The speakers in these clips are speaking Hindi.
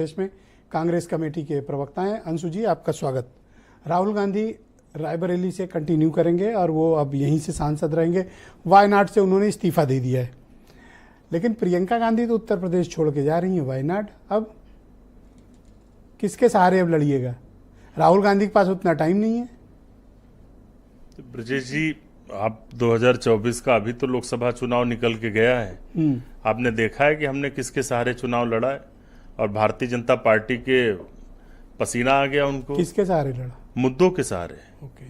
देश में कांग्रेस कमेटी के प्रवक्ता हैं। अंशु जी, आपका स्वागत। राहुल गांधी रायबरेली से कंटिन्यू करेंगे और वो अब यहीं से सांसद रहेंगे। वायनाड से उन्होंने इस्तीफा दे दिया है, लेकिन प्रियंका गांधी तो उत्तर प्रदेश छोड़ के जा रही हैं वायनाड। अब किसके सहारे अब लड़िएगा? राहुल गांधी के पास उतना टाइम नहीं है। ब्रजेश जी, आप 2024 का अभी तो लोकसभा चुनाव निकल के गया है। आपने देखा है कि हमने किसके सहारे चुनाव लड़ा है, और भारतीय जनता पार्टी के पसीना आ गया उनको। किसके सहारे लड़ा? मुद्दों के सहारे। ओके,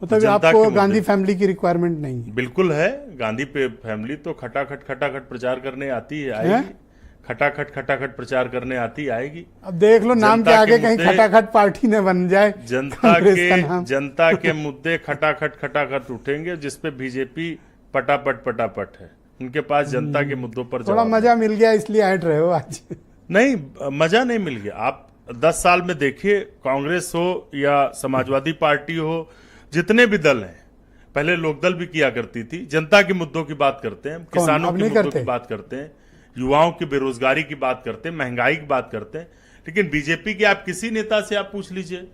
मतलब आपको गांधी फैमिली की रिक्वायरमेंट नहीं है? बिल्कुल है। गांधी पे फैमिली तो खटाखट प्रचार करने आती है, आएगी। खटाखट प्रचार करने आती आएगी। अब देख लो, नाम के आगे कहीं खटाखट पार्टी न बन जाए। जनता के मुद्दे खटाखट उठेंगे, जिसपे बीजेपी पटापट है। उनके पास जनता के मुद्दों पर थोड़ा मजा मिल गया इसलिए हट रहे हो आज? नहीं, मजा नहीं मिल गया। आप 10 साल में देखिए, कांग्रेस हो या समाजवादी पार्टी हो, जितने भी दल हैं, पहले लोकदल भी किया करती थी, जनता के मुद्दों की बात करते हैं, किसानों के मुद्दों की बात करते हैं, युवाओं की बेरोजगारी की बात करते हैं, महंगाई की बात करते हैं। लेकिन बीजेपी के आप किसी नेता से आप पूछ लीजिए,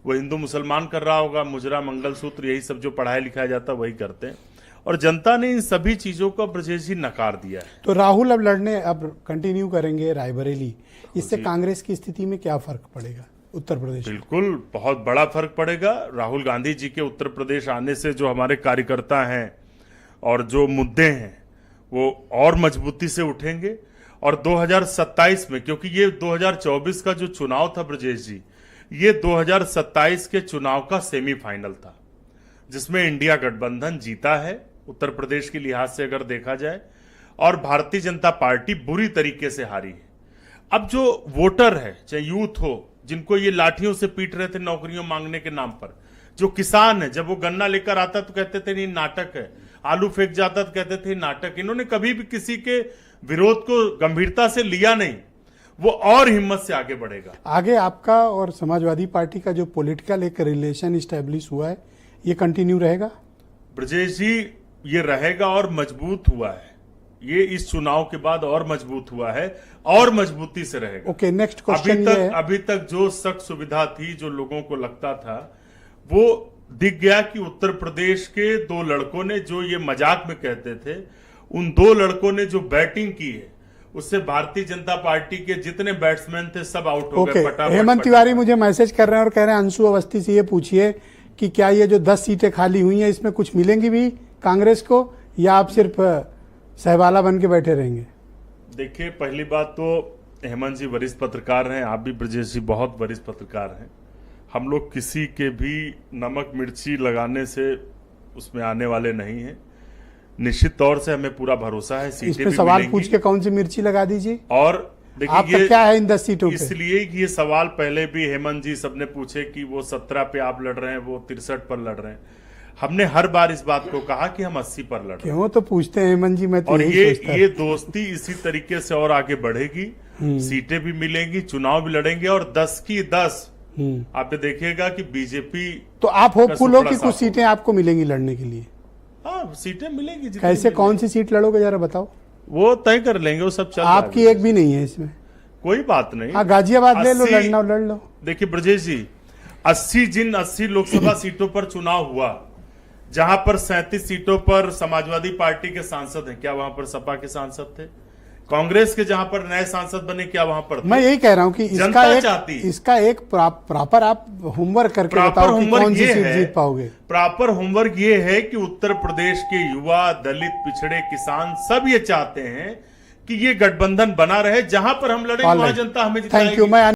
वो हिंदू मुसलमान कर रहा होगा, मुजरा मंगलसूत्र, यही सब जो पढ़ाया लिखाया जाता है वही करते हैं। और जनता ने इन सभी चीजों को ब्रजेश जी नकार दिया है। तो राहुल अब कंटिन्यू करेंगे रायबरेली, इससे कांग्रेस की स्थिति में क्या फर्क पड़ेगा उत्तर प्रदेश? बिल्कुल बहुत बड़ा फर्क पड़ेगा। राहुल गांधी जी के उत्तर प्रदेश आने से जो हमारे कार्यकर्ता हैं और जो मुद्दे हैं वो और मजबूती से उठेंगे। और 2027 में, क्योंकि ये 2024 का जो चुनाव था ब्रजेश जी, ये 2027 के चुनाव का सेमीफाइनल था, जिसमें इंडिया गठबंधन जीता है उत्तर प्रदेश के लिहाज से अगर देखा जाए, और भारतीय जनता पार्टी बुरी तरीके से हारी है। अब जो वोटर है, चाहे यूथ हो, जिनको ये लाठियों से पीट रहे थे नौकरियों मांगने के नाम पर, जो किसान है, जब वो गन्ना लेकर आता तो कहते थे नहीं नाटक है, आलू फेंक जाता तो कहते थे नाटक। इन्होंने कभी भी किसी के विरोध को गंभीरता से लिया नहीं। वो और हिम्मत से आगे बढ़ेगा। आगे आपका और समाजवादी पार्टी का जो पॉलिटिकल एक रिलेशन इस्टेब्लिश हुआ है, ये कंटिन्यू रहेगा? ब्रजेश जी, ये रहेगा और मजबूत हुआ है। ये इस चुनाव के बाद और मजबूत हुआ है और मजबूती से रहेगा। ओके, नेक्स्ट क्वेश्चन ये है। अभी तक जो सख्त सुविधा थी, जो लोगों को लगता था, वो दिख गया कि उत्तर प्रदेश के 2 लड़कों ने, जो ये मजाक में कहते थे, उन 2 लड़कों ने जो बैटिंग की है, उससे भारतीय जनता पार्टी के जितने बैट्समैन थे सब आउट हो गए। हेमंत तिवारी मुझे मैसेज कर रहे हैं और कह रहे हैं अंशु अवस्थी से ये पूछिए कि क्या ये जो 10 सीटें खाली हुई हैं, इसमें कुछ मिलेंगी भी कांग्रेस को, या आप सिर्फ सहवाला बन के बैठे रहेंगे? देखिए, पहली बात तो हेमंत जी वरिष्ठ पत्रकार हैं, आप भी ब्रजेश जी बहुत वरिष्ठ पत्रकार हैं। हम लोग किसी के भी नमक मिर्ची लगाने से उसमें आने वाले नहीं हैं। निश्चित तौर से हमें पूरा भरोसा है, सीटें इस पे सवाल पूछ के कौन सी मिर्ची लगा दीजिए। और देखिए, क्या है इन 10 सीटों पे? इसलिए ये सवाल पहले भी हेमंत जी सबने पूछे कि वो 17 पे आप लड़ रहे हैं, वो 63 पर लड़ रहे हैं। हमने हर बार इस बात को कहा कि हम 80 पर लड़ रहे हैं। क्यों तो पूछते हैं हेमंत जी, मैं तो और ये दोस्ती इसी तरीके से और आगे बढ़ेगी। सीटें भी मिलेंगी, चुनाव भी लड़ेंगे, और 10 की 10 आप देखिएगा कि बीजेपी। तो आप होपफुल हो कि कुछ सीटें आपको मिलेंगी लड़ने के लिए? हाँ, सीटें मिलेंगी। कैसे, कौन सी सीट लड़ोगे जरा बताओ? वो तय कर लेंगे, वो सब चल रहा है। आपकी एक भी नहीं है इसमें? कोई बात नहीं। हाँ, गाजियाबाद ले लो, लड़ना लड़ लो। देखिए ब्रजेश जी, 80 लोकसभा सीटों पर चुनाव हुआ, जहां पर 37 सीटों पर समाजवादी पार्टी के सांसद हैं, क्या वहां पर सपा के सांसद थे? कांग्रेस के जहां पर नए सांसद बने, क्या वहां पर थे? मैं यही कह रहा हूं कि इसका एक प्रॉपर आप होमवर्क करके बताओ कि कौन सी सीट जीत पाओगे। प्रॉपर होमवर्क ये है कि उत्तर प्रदेश के युवा, दलित, पिछड़े, किसान सब ये चाहते हैं कि ये गठबंधन बना रहे, जहां पर हम लड़ेंगे वहां जनता हमें जिताएगी। Thank you. मैं